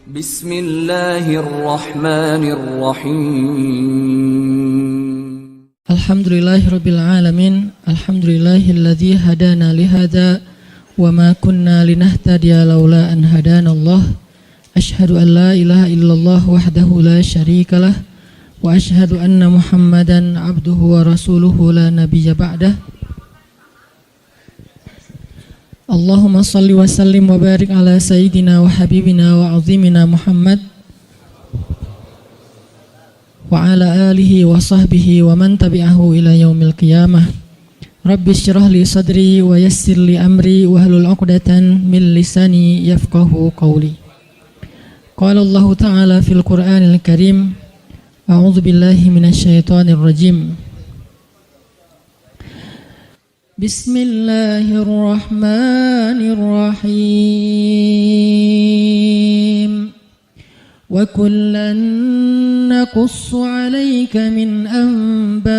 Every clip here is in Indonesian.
Bismillahirrahmanirrahim. Alhamdulillahirabbil alamin. Alhamdulillahilladzi hadana lihada wa ma kunna linahtadiya laula an hadanallah. Asyhadu an la ilaha illallah wahdahu la syarikalah wa asyhadu anna Muhammadan abduhu wa rasuluhu la nabiyya ba'dah. Allahumma salli wa sallim wa barik ala sayyidina wa habibina wa azimina Muhammad wa ala alihi wa sahbihi wa man tabi'ahu ila yaumil qiyamah. Rabbi syrah li sadri wa yassir li amri wa hlul 'uqdatan min lisani yafqahu qawli. Qala Allah ta'ala fil Qur'anil Karim, a'udzu billahi minasy syaithanir rajim. Bismillahirrahmanirrahim. Wa kullan naqussu 'alaika min anba'ir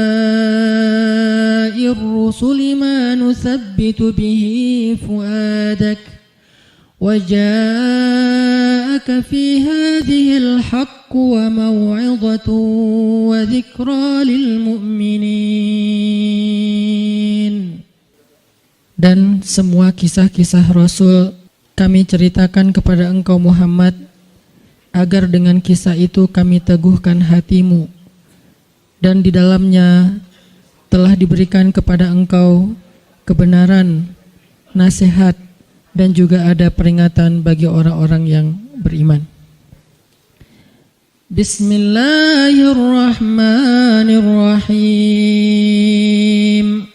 rusuli ma nuthabbitu bihi fuadak wa ja'aka fi hadhil haqq wa maw'izatun wa dhikra lil mu'minin. Dan semua kisah-kisah Rasul kami ceritakan kepada engkau Muhammad, agar dengan kisah itu kami teguhkan hatimu, dan di dalamnya telah diberikan kepada engkau kebenaran, nasihat, dan juga ada peringatan bagi orang-orang yang beriman. Bismillahirrahmanirrahim.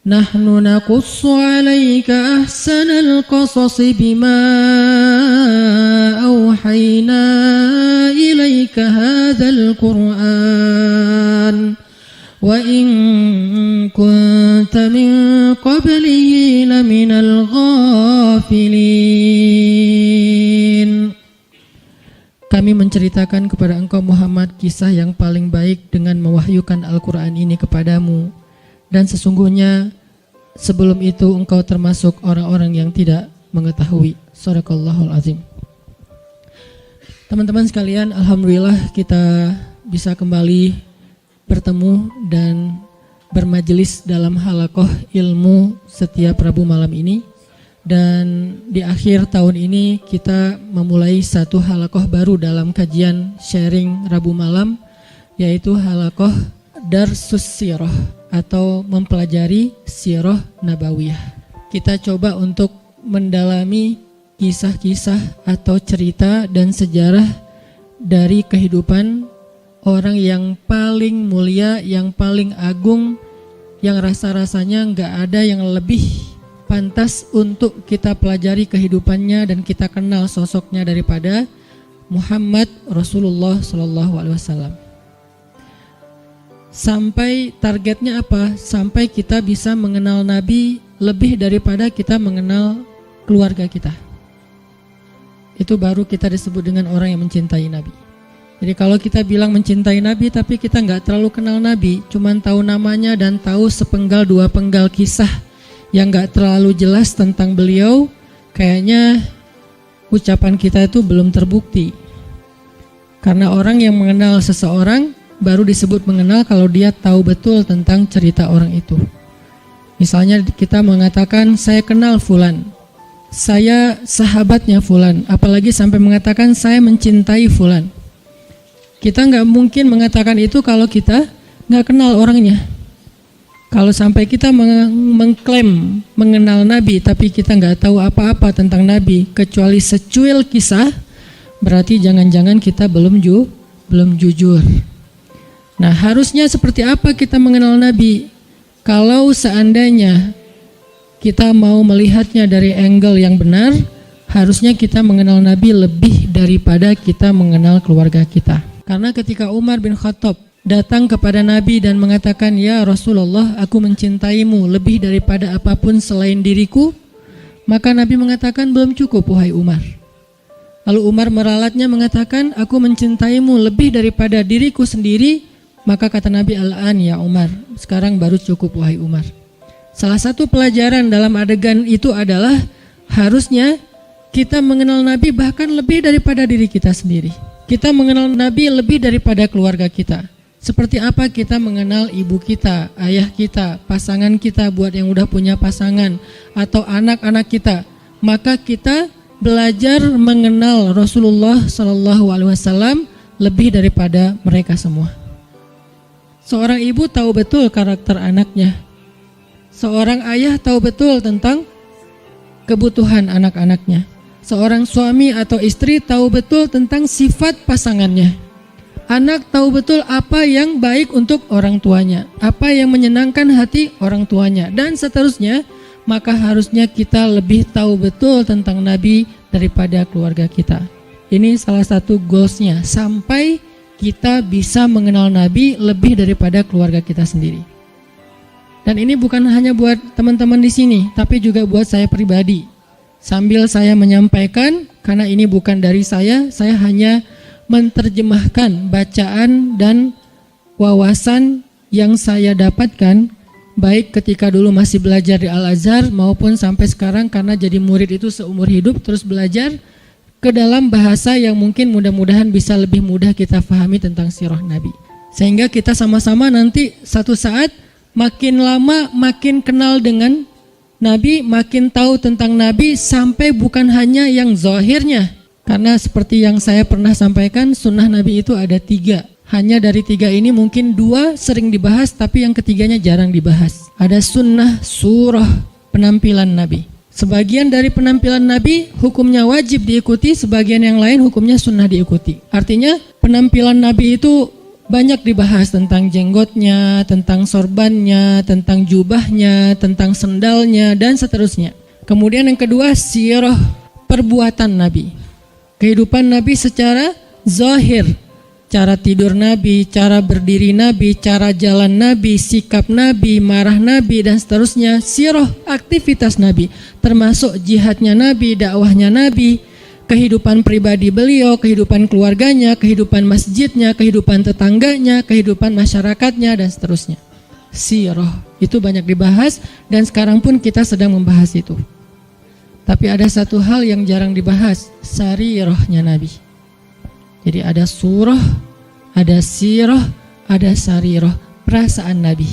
Nahnu naqussu 'alaika ahsanal qasasi bima awhayna ilaika hadzal Qur'an wa in kunta min qablihi laminal ghafilin. Kami menceritakan kepada engkau Muhammad kisah yang paling baik dengan mewahyukan Al-Qur'an ini kepadamu. Dan sesungguhnya sebelum itu engkau termasuk orang-orang yang tidak mengetahui. Shadaqallahul azim. Teman-teman sekalian, alhamdulillah kita bisa kembali bertemu dan bermajelis dalam halaqah ilmu setiap Rabu malam ini. Dan di akhir tahun ini kita memulai satu halaqah baru dalam kajian sharing Rabu malam, yaitu halaqah Darsus Sirah atau mempelajari sirah nabawiyah. Kita coba untuk mendalami kisah-kisah atau cerita dan sejarah dari kehidupan orang yang paling mulia, yang paling agung, yang rasa-rasanya nggak ada yang lebih pantas untuk kita pelajari kehidupannya dan kita kenal sosoknya daripada Muhammad Rasulullah SAW. Sampai targetnya apa? Sampai kita bisa mengenal Nabi lebih daripada kita mengenal keluarga kita. Itu baru kita disebut dengan orang yang mencintai Nabi. Jadi kalau kita bilang mencintai Nabi tapi kita nggak terlalu kenal Nabi, cuman tahu namanya dan tahu sepenggal dua penggal kisah yang nggak terlalu jelas tentang beliau, kayaknya ucapan kita itu belum terbukti. Karena orang yang mengenal seseorang baru disebut mengenal kalau dia tahu betul tentang cerita orang itu. Misalnya kita mengatakan saya kenal fulan, saya sahabatnya fulan, apalagi sampai mengatakan saya mencintai fulan. Kita nggak mungkin mengatakan itu kalau kita nggak kenal orangnya. Kalau sampai kita mengklaim mengenal Nabi tapi kita nggak tahu apa-apa tentang Nabi kecuali secuil kisah, berarti jangan-jangan kita belum jujur. Nah, harusnya seperti apa kita mengenal Nabi? Kalau seandainya kita mau melihatnya dari angle yang benar, harusnya kita mengenal Nabi lebih daripada kita mengenal keluarga kita. Karena ketika Umar bin Khattab datang kepada Nabi dan mengatakan, "Ya Rasulullah, aku mencintaimu lebih daripada apapun selain diriku," maka Nabi mengatakan, "Belum cukup wahai Umar." Lalu Umar meralatnya mengatakan, "Aku mencintaimu lebih daripada diriku sendiri." Maka kata Nabi, "Al-an ya Umar, sekarang baru cukup wahai Umar." Salah satu pelajaran dalam adegan itu adalah harusnya kita mengenal Nabi bahkan lebih daripada diri kita sendiri. Kita mengenal Nabi lebih daripada keluarga kita. Seperti apa kita mengenal ibu kita, ayah kita, pasangan kita buat yang udah punya pasangan, atau anak-anak kita. Maka kita belajar mengenal Rasulullah SAW lebih daripada mereka semua. Seorang ibu tahu betul karakter anaknya. Seorang ayah tahu betul tentang kebutuhan anak-anaknya. Seorang suami atau istri tahu betul tentang sifat pasangannya. Anak tahu betul apa yang baik untuk orang tuanya, apa yang menyenangkan hati orang tuanya, dan seterusnya. Maka harusnya kita lebih tahu betul tentang Nabi daripada keluarga kita. Ini salah satu goalsnya, sampai kita bisa mengenal Nabi lebih daripada keluarga kita sendiri. Dan ini bukan hanya buat teman-teman di sini, tapi juga buat saya pribadi. Sambil saya menyampaikan, karena ini bukan dari saya hanya menerjemahkan bacaan dan wawasan yang saya dapatkan, baik ketika dulu masih belajar di Al-Azhar maupun sampai sekarang karena jadi murid itu seumur hidup terus belajar ke dalam bahasa yang mungkin mudah-mudahan bisa lebih mudah kita fahami tentang sirah Nabi. Sehingga kita sama-sama nanti satu saat makin lama makin kenal dengan Nabi, makin tahu tentang Nabi sampai bukan hanya yang zahirnya. Karena seperti yang saya pernah sampaikan, sunnah Nabi itu ada 3. Hanya dari 3 ini mungkin 2 sering dibahas, tapi yang ketiganya jarang dibahas. Ada sunnah surah penampilan Nabi. Sebagian dari penampilan Nabi hukumnya wajib diikuti, sebagian yang lain hukumnya sunnah diikuti. Artinya penampilan Nabi itu banyak dibahas tentang jenggotnya, tentang sorbannya, tentang jubahnya, tentang sendalnya, dan seterusnya. Kemudian yang kedua, sirah perbuatan Nabi. Kehidupan Nabi secara zahir. Cara tidur Nabi, cara berdiri Nabi, cara jalan Nabi, sikap Nabi, marah Nabi, dan seterusnya. Sirah aktivitas Nabi, termasuk jihadnya Nabi, dakwahnya Nabi, kehidupan pribadi beliau, kehidupan keluarganya, kehidupan masjidnya, kehidupan tetangganya, kehidupan masyarakatnya, dan seterusnya. Sirah itu banyak dibahas dan sekarang pun kita sedang membahas itu. Tapi ada satu hal yang jarang dibahas, sarirahnya Nabi. Jadi ada surah, ada sirah, ada sarirah, perasaan Nabi.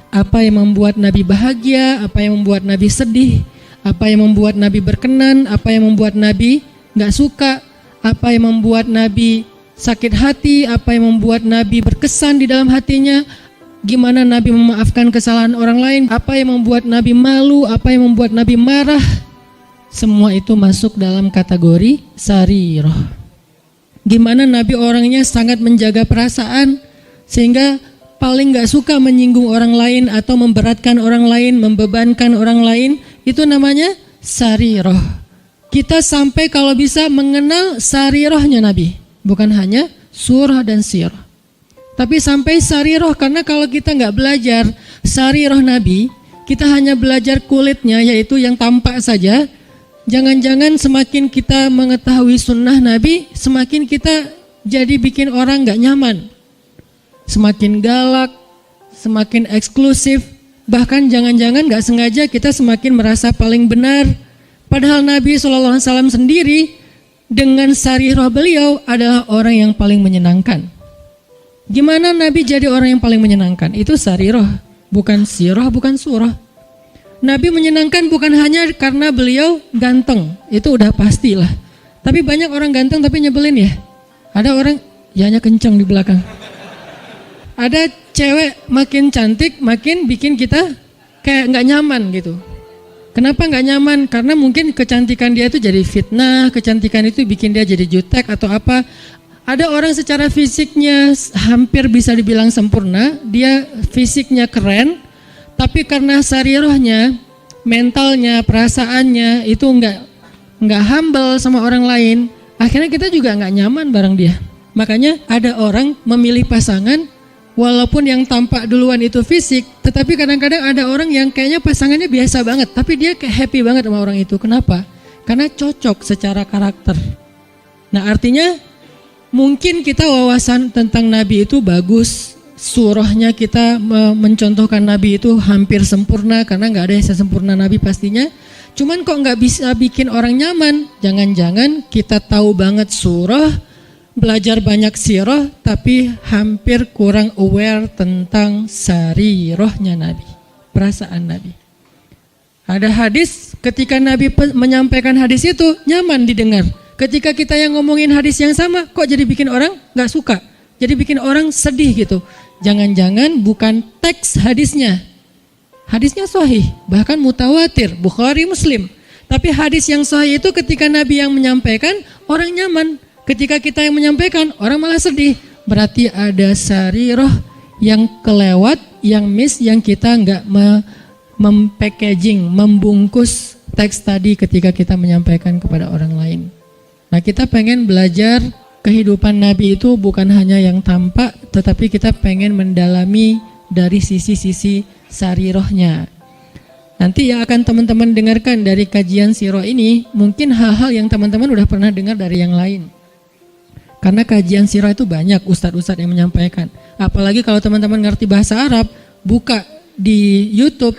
Apa yang membuat Nabi bahagia, apa yang membuat Nabi sedih, apa yang membuat Nabi berkenan, apa yang membuat Nabi gak suka, apa yang membuat Nabi sakit hati, apa yang membuat Nabi berkesan di dalam hatinya, gimana Nabi memaafkan kesalahan orang lain, apa yang membuat Nabi malu, apa yang membuat Nabi marah. Semua itu masuk dalam kategori sarirah. Gimana Nabi orangnya sangat menjaga perasaan, sehingga paling gak suka menyinggung orang lain atau memberatkan orang lain, membebankan orang lain. Itu namanya sarirah. Kita sampai kalau bisa mengenal sarirahnya Nabi, bukan hanya surah dan sirah, tapi sampai sarirah. Karena kalau kita nggak belajar sarirah Nabi, kita hanya belajar kulitnya, yaitu yang tampak saja. Jangan-jangan semakin kita mengetahui sunnah Nabi, semakin kita jadi bikin orang nggak nyaman, semakin galak, semakin eksklusif, bahkan jangan-jangan nggak sengaja kita semakin merasa paling benar. Padahal Nabi SAW sendiri dengan sarirah beliau adalah orang yang paling menyenangkan. Gimana Nabi jadi orang yang paling menyenangkan? Itu sarirah, bukan sirah, bukan surah. Nabi menyenangkan bukan hanya karena beliau ganteng, itu udah pastilah. Tapi banyak orang ganteng tapi nyebelin ya. Ada orang, ya hanya kencang di belakang. Ada cewek makin cantik, makin bikin kita kayak gak nyaman gitu. Kenapa gak nyaman? Karena mungkin kecantikan dia itu jadi fitnah, kecantikan itu bikin dia jadi jutek atau apa. Ada orang secara fisiknya hampir bisa dibilang sempurna, dia fisiknya keren, tapi karena sarirahnya, mentalnya, perasaannya itu nggak humble sama orang lain, akhirnya kita juga nggak nyaman bareng dia. Makanya ada orang memilih pasangan, walaupun yang tampak duluan itu fisik, tetapi kadang-kadang ada orang yang kayaknya pasangannya biasa banget, tapi dia kayak happy banget sama orang itu. Kenapa? Karena cocok secara karakter. Nah artinya, mungkin kita wawasan tentang Nabi itu bagus, surahnya kita mencontohkan Nabi itu hampir sempurna, karena nggak ada yang sempurna Nabi pastinya. Cuman kok nggak bisa bikin orang nyaman? Jangan-jangan kita tahu banget surah, belajar banyak sirah, tapi hampir kurang aware tentang sarirahnya Nabi, perasaan Nabi. Ada hadis, ketika Nabi menyampaikan hadis itu nyaman didengar. Ketika kita yang ngomongin hadis yang sama, kok jadi bikin orang nggak suka, jadi bikin orang sedih gitu. Jangan-jangan bukan teks hadisnya. Hadisnya sahih, bahkan mutawatir, Bukhari, Muslim. Tapi hadis yang sahih itu ketika Nabi yang menyampaikan, orang nyaman. Ketika kita yang menyampaikan, orang malah sedih. Berarti ada sarirah yang kelewat, yang miss, yang kita nggak mem-packaging, membungkus teks tadi ketika kita menyampaikan kepada orang lain. Nah, kita pengen belajar kehidupan Nabi itu bukan hanya yang tampak, tetapi kita pengen mendalami dari sisi-sisi sarirahnya. Nanti yang akan teman-teman dengarkan dari kajian sirah ini, mungkin hal-hal yang teman-teman udah pernah dengar dari yang lain. Karena kajian sirah itu banyak ustadz-ustadz yang menyampaikan. Apalagi kalau teman-teman ngerti bahasa Arab, buka di YouTube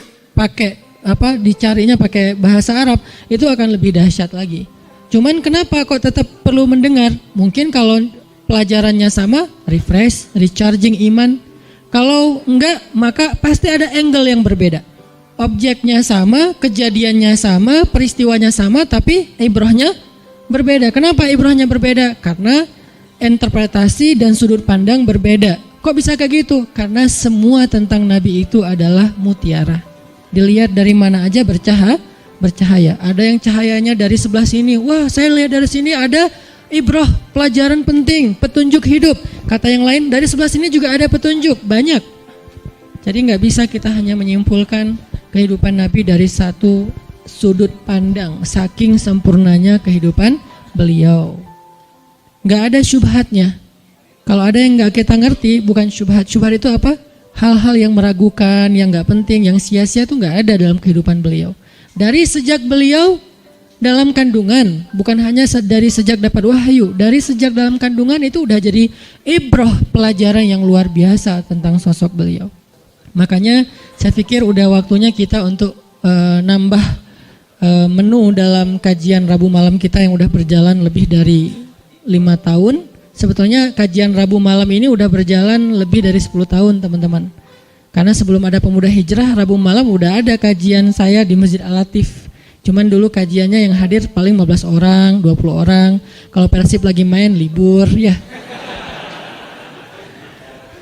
dicarinya pakai bahasa Arab, itu akan lebih dahsyat lagi. Cuman kenapa kok tetap perlu mendengar? Mungkin kalau pelajarannya sama, refresh, recharging iman. Kalau enggak, maka pasti ada angle yang berbeda. Objeknya sama, kejadiannya sama, peristiwanya sama, tapi ibrahnya berbeda. Kenapa ibrahnya berbeda? Karena interpretasi dan sudut pandang berbeda. Kok bisa kayak gitu? Karena semua tentang Nabi itu adalah mutiara. Dilihat dari mana aja bercahaya. Ada yang cahayanya dari sebelah sini. Wah, saya lihat dari sini ada ibrah, pelajaran penting, petunjuk hidup. Kata yang lain, dari sebelah sini juga ada petunjuk, banyak. Jadi nggak bisa kita hanya menyimpulkan kehidupan Nabi dari satu sudut pandang. Saking sempurnanya kehidupan beliau. Nggak ada syubhatnya. Kalau ada yang nggak kita ngerti, bukan syubhat. Syubhat itu apa? Hal-hal yang meragukan, yang nggak penting, yang sia-sia itu nggak ada dalam kehidupan beliau. Dari sejak beliau dalam kandungan, bukan hanya dari sejak dapat wahyu, dari sejak dalam kandungan itu udah jadi ibrah, pelajaran yang luar biasa tentang sosok beliau. Makanya saya pikir udah waktunya kita untuk nambah menu dalam kajian Rabu malam kita yang udah berjalan lebih dari 5 tahun. Sebetulnya kajian Rabu malam ini udah berjalan lebih dari 10 tahun teman-teman. Karena sebelum ada Pemuda Hijrah, Rabu malam udah ada kajian saya di Masjid Al-Latif. Cuman dulu kajiannya yang hadir paling 15 orang, 20 orang. Kalau Persib lagi main libur ya.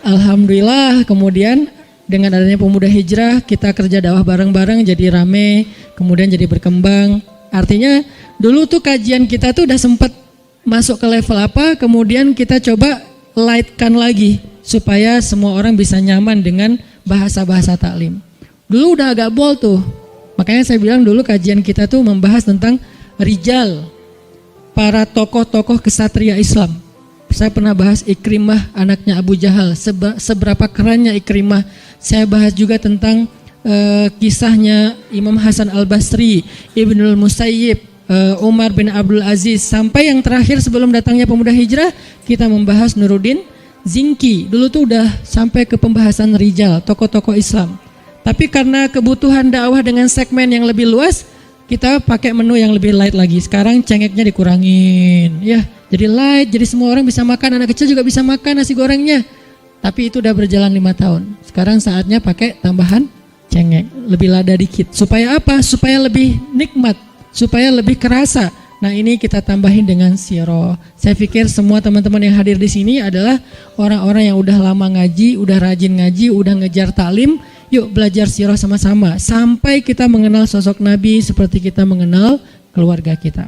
Alhamdulillah kemudian dengan adanya Pemuda Hijrah kita kerja dakwah bareng-bareng jadi rame, kemudian jadi berkembang. Artinya dulu tuh kajian kita tuh udah sempat masuk ke level apa, kemudian kita coba lightkan lagi supaya semua orang bisa nyaman dengan bahasa-bahasa taklim. Dulu udah agak bold tuh. Makanya saya bilang dulu kajian kita tuh membahas tentang rijal, para tokoh-tokoh kesatria Islam. Saya pernah bahas Ikrimah, anaknya Abu Jahal, seberapa kerennya Ikrimah. Saya bahas juga tentang kisahnya Imam Hasan Al-Basri, Ibnul Musayyib, Umar bin Abdul Aziz, sampai yang terakhir sebelum datangnya Pemuda Hijrah kita membahas Nuruddin Zinki. Dulu tuh udah sampai ke pembahasan rijal, tokoh-tokoh Islam. Tapi karena kebutuhan dakwah dengan segmen yang lebih luas, kita pakai menu yang lebih light lagi. Sekarang cengeknya dikurangin, ya. Jadi light, jadi semua orang bisa makan, anak kecil juga bisa makan nasi gorengnya. Tapi itu udah berjalan 5 tahun. Sekarang saatnya pakai tambahan cengek, lebih lada dikit. Supaya apa? Supaya lebih nikmat, supaya lebih kerasa. Nah ini kita tambahin dengan sirah. Saya pikir semua teman-teman yang hadir di sini adalah orang-orang yang udah lama ngaji, udah rajin ngaji, udah ngejar taklim. Yuk belajar sirah sama-sama sampai kita mengenal sosok Nabi seperti kita mengenal keluarga kita.